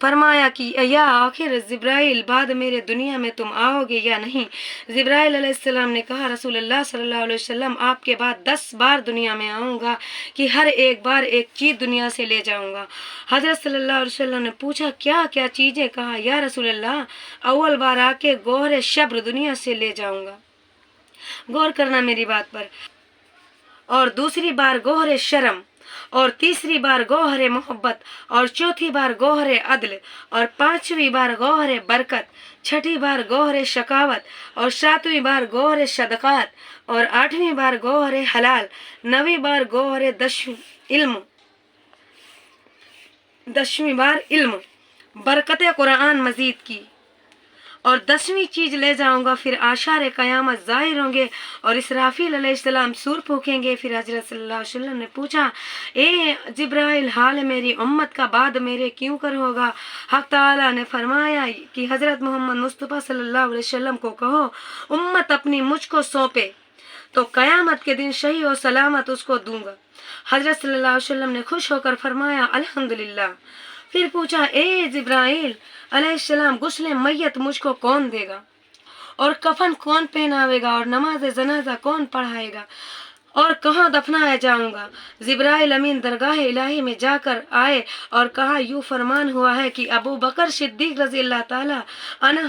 فرمایا کہ یا آخر جبرائیل بعد میرے دنیا میں تم آؤ گے یا نہیں؟ جبرائیل علیہ السلام نے کہا رسول اللہ صلی اللہ علیہ وسلم آپ کے بعد 10 بار دنیا میں آؤں گا کہ ہر ایک بار ایک چیز دنیا سے لے جاؤں گا۔ حضرت صلی اللہ علیہ وسلم نے پوچھا کیا کیا چیزیں؟ کہا یا رسول اللہ اول بار آ کے گوہر شبر دنیا سے لے جاؤں گا، غور کرنا میری بات پر، اور دوسری بار گوہر شرم، اور تیسری بار گوہر محبت، اور چوتھی بار گوہر عدل، اور پانچویں بار گوہر برکت، چھٹی بار گوہر شکاوت، اور ساتویں بار گوہر صدقات، اور آٹھویں بار گوہر حلال، نویں بار گوہر دسویں بار علم، برکت قرآن مزید کی، اور 10ویں چیز لے جاؤں گا۔ پھر آثار قیامت ظاہر ہوں گے اور اسرافیل علیہ السلام سور پھونکیں گے۔ پھر حضرت صلی اللہ علیہ وسلم نے پوچھا اے جبرائیل حال میری امت کا بعد میرے کیوں کر ہوگا؟ حق تعالیٰ نے فرمایا کہ حضرت محمد مصطفیٰ صلی اللہ علیہ وسلم کو کہو امت اپنی مجھ کو سونپے تو قیامت کے دن صحیح و سلامت اس کو دوں گا۔ حضرت صلی اللہ علیہ وسلم نے خوش ہو کر فرمایا الحمدللہ۔ پھر پوچھا اے جبرائیل علیہ السلام غسل میت مجھ کو کون دے گا، اور کفن کون پہناوے گا، اور نماز جنازہ کون پڑھائے گا، اور کہاں دفنایا جاؤں گا؟ جبرائیل امین درگاہ الہی میں جا کر آئے اور کہا یوں فرمان ہوا ہے کہ ابو بکر صدیق رضی اللہ تعالی عنہ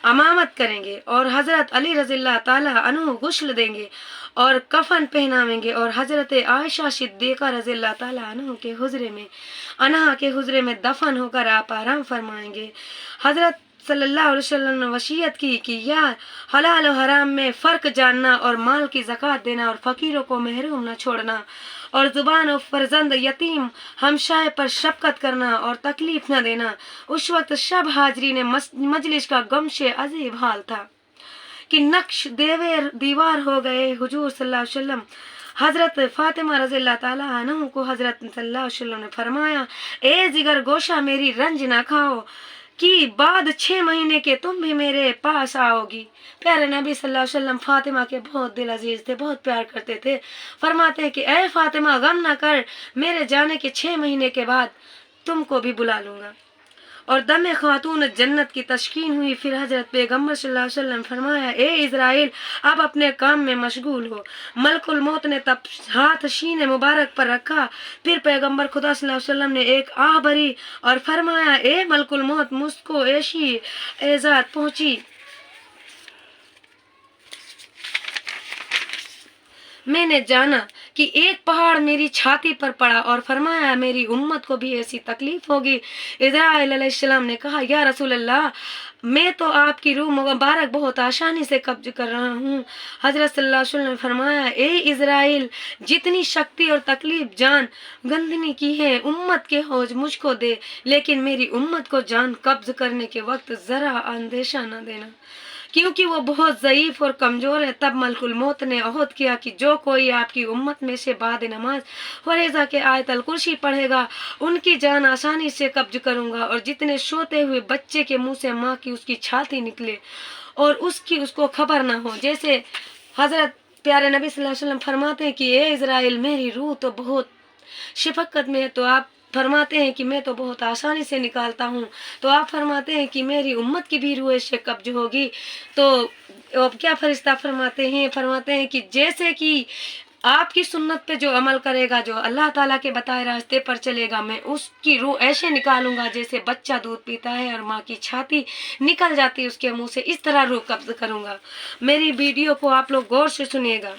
امامت کریں گے، اور حضرت علی رضی اللہ تعالی عنہ غسل دیں گے اور کفن پہناویں گے، اور حضرت عائشہ صدیقہ رضی اللہ تعالی عنہ کے حجرے میں دفن ہو کر آپ آرام فرمائیں گے۔ حضرت صلی اللہ علیہ وسلم نے وصیت کی کہ یا حلال و حرام میں فرق جاننا، اور مال کی زکوٰۃ دینا، اور فقیروں کو محروم نہ چھوڑنا، اور زبان و فرزند یتیم ہمسائے پر شفقت کرنا اور تکلیف نہ دینا۔ اس وقت سب حاضرین مجلس کا غم سے عجیب حال تھا کہ نقش دیوار ہو گئے۔ حضور صلی اللہ علیہ وسلم حضرت فاطمہ رضی اللہ تعالیٰ عنہ کو حضرت صلی اللہ علیہ وسلم نے فرمایا اے جگر گوشہ میری رنج نہ کھاؤ کہ بعد 6 مہینے کے تم بھی میرے پاس آؤ گی۔ پیارے نبی صلی اللہ علیہ وسلم فاطمہ کے بہت دل عزیز تھے، بہت پیار کرتے تھے۔ فرماتے ہیں کہ اے فاطمہ غم نہ کر، میرے جانے کے 6 مہینے کے بعد تم کو بھی بلا لوں گا۔ اور دم خاتون جنت کی تشکین ہوئی۔ پھر حضرت پیغمبر صلی اللہ علیہ وسلم فرمایا اے اسرائیل اب اپنے کام میں مشغول ہو۔ ملک الموت نے تب ہاتھ سینے مبارک پر رکھا۔ پھر پیغمبر خدا صلی اللہ علیہ وسلم نے ایک آہ بھری اور فرمایا اے ملک الموت مجھ کو ایسی ایزات پہنچی، میں نے جانا کہ ایک پہاڑ میری چھاتی پر پڑا، اور فرمایا میری امت کو بھی ایسی تکلیف ہوگی۔ اسرائیل علیہ السلام نے کہا یا رسول اللہ میں تو آپ کی روح مبارک بہت آسانی سے قبض کر رہا ہوں۔ حضرت صلی اللہ علیہ وسلم نے فرمایا اے اسرائیل جتنی شکتی اور تکلیف جان گندنی کی ہے امت کے حوض مجھ کو دے، لیکن میری امت کو جان قبض کرنے کے وقت ذرا اندیشہ نہ دینا، کیونکہ وہ بہت ضعیف اور کمزور ہے۔ تب ملک الموت نے عہد کیا کہ جو کوئی آپ کی امت میں سے بعد نماز فریضہ کے آیت الکرسی پڑھے گا ان کی جان آسانی سے قبض کروں گا، اور جتنے سوتے ہوئے بچے کے منہ سے ماں کی اس کی چھاتی نکلے اور اس کو خبر نہ ہو۔ جیسے حضرت پیارے نبی صلی اللہ علیہ وسلم فرماتے ہیں کہ اے اسرائیل میری روح تو بہت شفقت میں ہے، تو آپ فرماتے ہیں کہ میں تو بہت آسانی سے نکالتا ہوں، تو آپ فرماتے ہیں کہ میری امت کی بھی روح اس سے قبض ہوگی۔ تو کیا فرشتہ فرماتے ہیں کہ جیسے کہ آپ کی سنت پہ جو عمل کرے گا، جو اللہ تعالیٰ کے بتائے راستے پر چلے گا، میں اس کی روح ایسے نکالوں گا جیسے بچہ دودھ پیتا ہے اور ماں کی چھاتی نکل جاتی ہے اس کے منہ سے، اس طرح روح قبض کروں گا۔ میری ویڈیو کو آپ لوگ غور سے سنیے گا،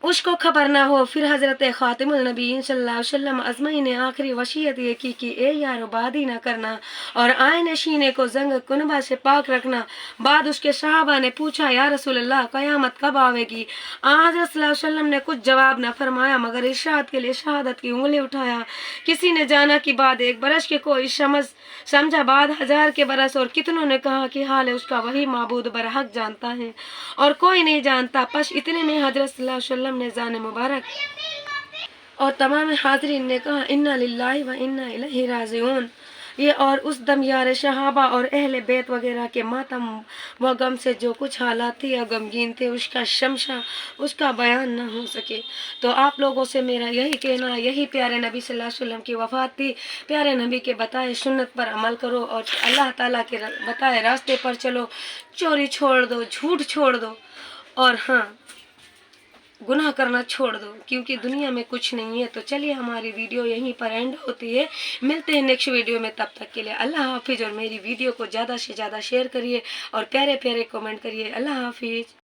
اس کو خبر نہ ہو۔ پھر حضرت خاتم النبیین صلی اللہ علیہ وسلم اجمعین نے آخری وصیت یہ کی کہ اے یارو بادی نہ کرنا اور آئین سینے کو زنگ کنبہ سے پاک رکھنا۔ بعد اس کے صحابہ نے پوچھا یا رسول اللہ قیامت کب آئے گی؟ حضرت صلی اللہ علیہ وسلم نے کچھ جواب نہ فرمایا مگر ارشاد کے لیے شہادت کی انگلی اٹھایا۔ کسی نے جانا کہ بعد 1 برس کے، کوئی سمجھا بعد 1000 کے برس، اور کتنوں نے کہا کہ حال اس کا وہی معبود برحق جانتا ہے اور کوئی نہیں جانتا۔ پس اتنے میں حضرت صلی اللہ علیہ وسلم نے جان مبارک اور تمام حاضرین نے کہا انا للہ و انا الیہ راجعون۔ یہ اور اس دم یار صحابہ اور اہل بیت وغیرہ کے ماتم و غم سے جو کچھ حالات تھے یا غمگین تھے، اس کا شمشا اس کا بیان نہ ہو سکے۔ تو آپ لوگوں سے میرا یہی کہنا ہے، یہی پیارے نبی صلی اللہ علیہ وسلم کی وفات تھی۔ پیارے نبی کے بتائے سنت پر عمل کرو اور اللہ تعالیٰ کے بتائے راستے پر چلو، چوری چھوڑ دو، جھوٹ چھوڑ دو، اور ہاں گناہ کرنا چھوڑ دو، کیونکہ دنیا میں کچھ نہیں ہے۔ تو چلیے ہماری ویڈیو یہیں پر اینڈ ہوتی ہے، ملتے ہیں نیکسٹ ویڈیو میں، تب تک کے لیے اللہ حافظ، اور میری ویڈیو کو زیادہ سے زیادہ شیئر کریے اور پیارے پیارے کمنٹ کریے۔ اللہ حافظ۔